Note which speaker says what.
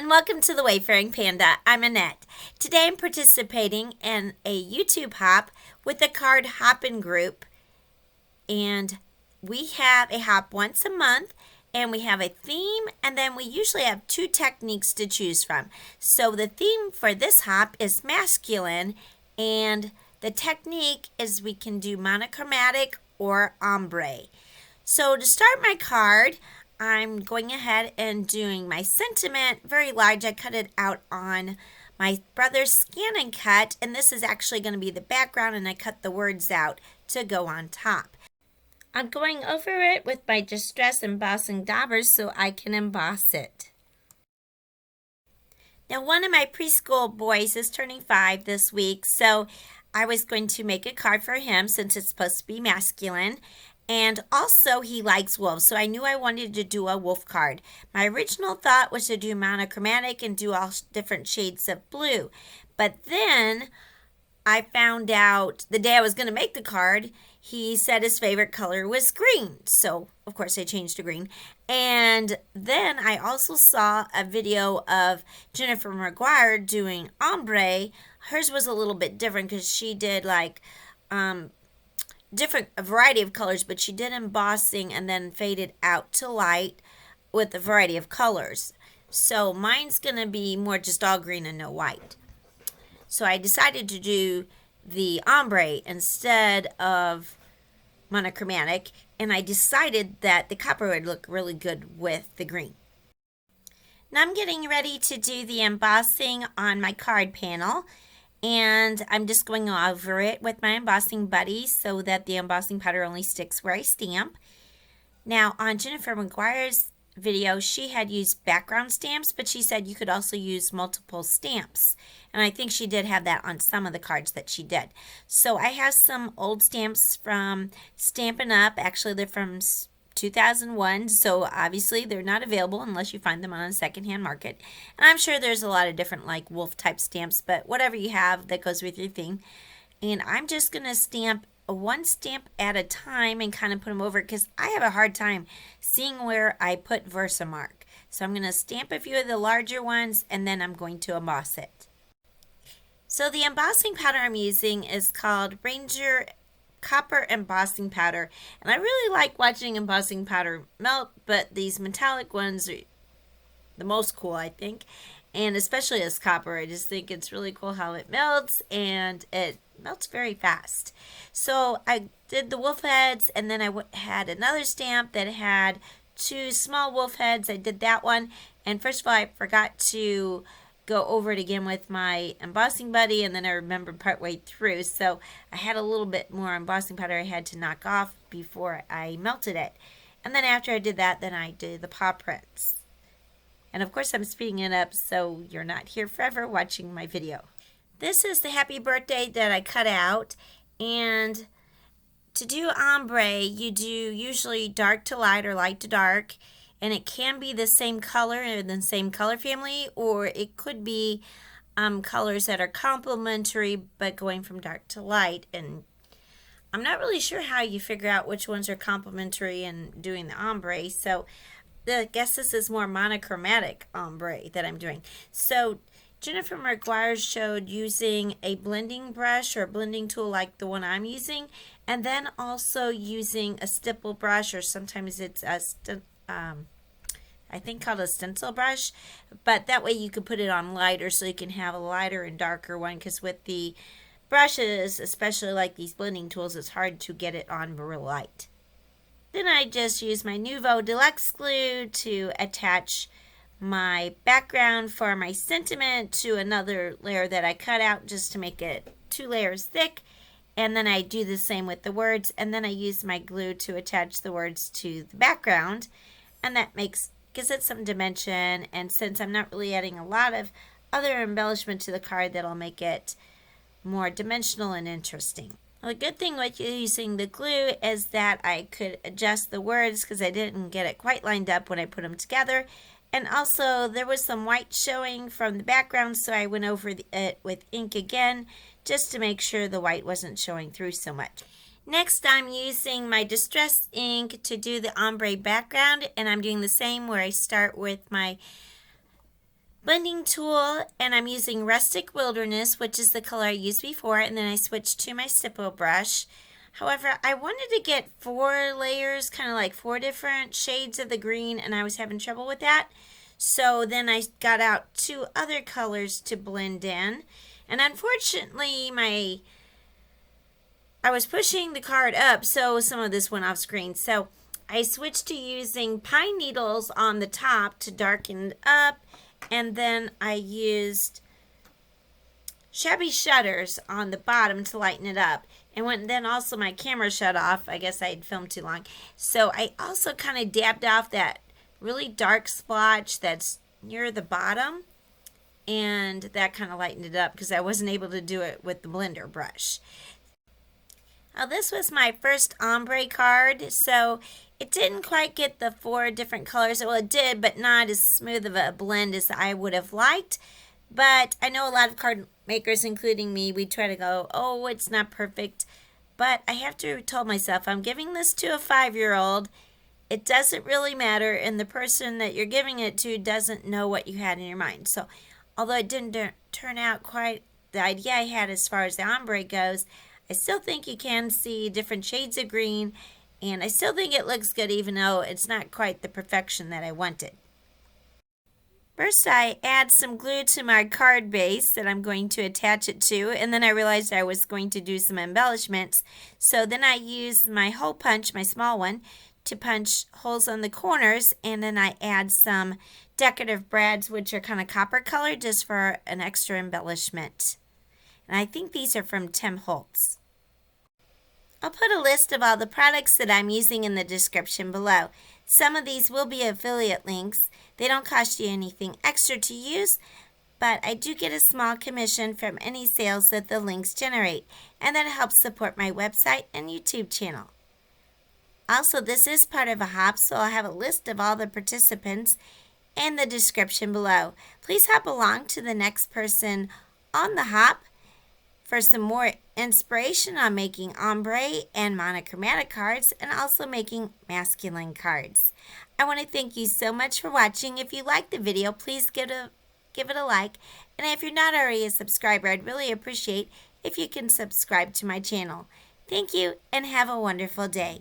Speaker 1: and welcome to the Wayfaring Panda. I'm Annette. Today I'm participating in a YouTube hop with the Card Hoppin Group, and we have a hop once a month, and we have a theme, and then we usually have two techniques to choose from. So the theme for this hop is masculine, and the technique is we can do monochromatic or ombre. So to start my card, I'm going ahead and doing my sentiment very large. I cut it out on my brother's Scan and Cut, and this is actually going to be the background, and I cut the words out to go on top. I'm going over it with my Distress Embossing Daubers so I can emboss it. Now, one of my preschool boys is turning 5 this week, so I was going to make a card for him since it's supposed to be masculine. And also he likes wolves, so I knew I wanted to do a wolf card. My original thought was to do monochromatic and do all different shades of blue. But then I found out the day I was going to make the card, he said his favorite color was green. So, of course, I changed to green. And then I also saw a video of Jennifer McGuire doing ombre. Hers was a little bit different because she did like a variety of colors, but she did embossing and then faded out to light with a variety of colors. So mine's going to be more just all green and no white. So I decided to do the ombre instead of monochromatic, and I decided that the copper would look really good with the green. Now I'm getting ready to do the embossing on my card panel. And I'm just going over it with my embossing buddy so that the embossing powder only sticks where I stamp. Now, on Jennifer McGuire's video, she had used background stamps, but she said you could also use multiple stamps. And I think she did have that on some of the cards that she did. So I have some old stamps from Stampin Up. Actually, they're from 2001, so obviously they're not available unless you find them on a secondhand market. And I'm sure there's a lot of different like wolf type stamps, but whatever you have that goes with your theme. And I'm just going to stamp one stamp at a time and kind of put them over because I have a hard time seeing where I put VersaMark. So I'm going to stamp a few of the larger ones and then I'm going to emboss it. So the embossing powder I'm using is called Ranger Copper Embossing Powder, and I really like watching embossing powder melt, but these metallic ones are the most cool, I think, and especially as copper. I just think it's really cool how it melts, and it melts very fast. So I did the wolf heads, and then I had another stamp that had 2 small wolf heads. I did that one, and first of all, I forgot to go over it again with my embossing buddy, and then I remembered partway through, so I had a little bit more embossing powder I had to knock off before I melted it. And then after I did that, then I did the paw prints. And of course I'm speeding it up so you're not here forever watching my video. This is the happy birthday that I cut out, and to do ombre you do usually dark to light or light to dark. And it can be the same color in the same color family, or it could be colors that are complementary but going from dark to light. And I'm not really sure how you figure out which ones are complementary and doing the ombre. So I guess this is more monochromatic ombre that I'm doing. So Jennifer McGuire showed using a blending brush or a blending tool like the one I'm using, and then also using a stipple brush, or sometimes it's a I think called a stencil brush, but that way you could put it on lighter so you can have a lighter and darker one, because with the brushes, especially like these blending tools, it's hard to get it on real light. Then I just use my Nuvo Deluxe glue to attach my background for my sentiment to another layer that I cut out just to make it 2 layers thick. And then I do the same with the words, and then I use my glue to attach the words to the background, and that gives it some dimension. And since I'm not really adding a lot of other embellishment to the card, that'll make it more dimensional and interesting. Well, the good thing with using the glue is that I could adjust the words because I didn't get it quite lined up when I put them together. And also there was some white showing from the background, so I went over it with ink again just to make sure the white wasn't showing through so much. Next, I'm using my Distress ink to do the ombre background, and I'm doing the same where I start with my blending tool, and I'm using Rustic Wilderness, which is the color I used before, and then I switched to my stipple brush. However, I wanted to get 4 layers, kind of like 4 different shades of the green, and I was having trouble with that. So then I got out 2 other colors to blend in. And unfortunately, I was pushing the card up, so some of this went off screen. So I switched to using pine needles on the top to darken it up, and then I used Shabby Shutters on the bottom to lighten it up. And then also my camera shut off. I guess I had filmed too long. So I also kind of dabbed off that really dark splotch that's near the bottom. And that kind of lightened it up because I wasn't able to do it with the blender brush. Now this was my first ombre card. So it didn't quite get the 4 different colors. Well, it did, but not as smooth of a blend as I would have liked. But I know a lot of card makers, including me, we try to go, oh, it's not perfect. But I have to tell myself, I'm giving this to a 5-year-old. It doesn't really matter, and the person that you're giving it to doesn't know what you had in your mind. So although it didn't turn out quite the idea I had as far as the ombre goes, I still think you can see different shades of green, and I still think it looks good even though it's not quite the perfection that I wanted. First, I add some glue to my card base that I'm going to attach it to, and then I realized I was going to do some embellishments. So then I used my hole punch, my small one, to punch holes on the corners, and then I add some decorative brads, which are kind of copper colored, just for an extra embellishment. And I think these are from Tim Holtz. I'll put a list of all the products that I'm using in the description below. Some of these will be affiliate links. They don't cost you anything extra to use, but I do get a small commission from any sales that the links generate, and that helps support my website and YouTube channel. Also, this is part of a hop, so I'll have a list of all the participants in the description below. Please hop along to the next person on the hop for some more inspiration on making ombre and monochromatic cards, and also making masculine cards. I want to thank you so much for watching. If you liked the video, please give it a like. And if you're not already a subscriber, I'd really appreciate if you can subscribe to my channel. Thank you, and have a wonderful day.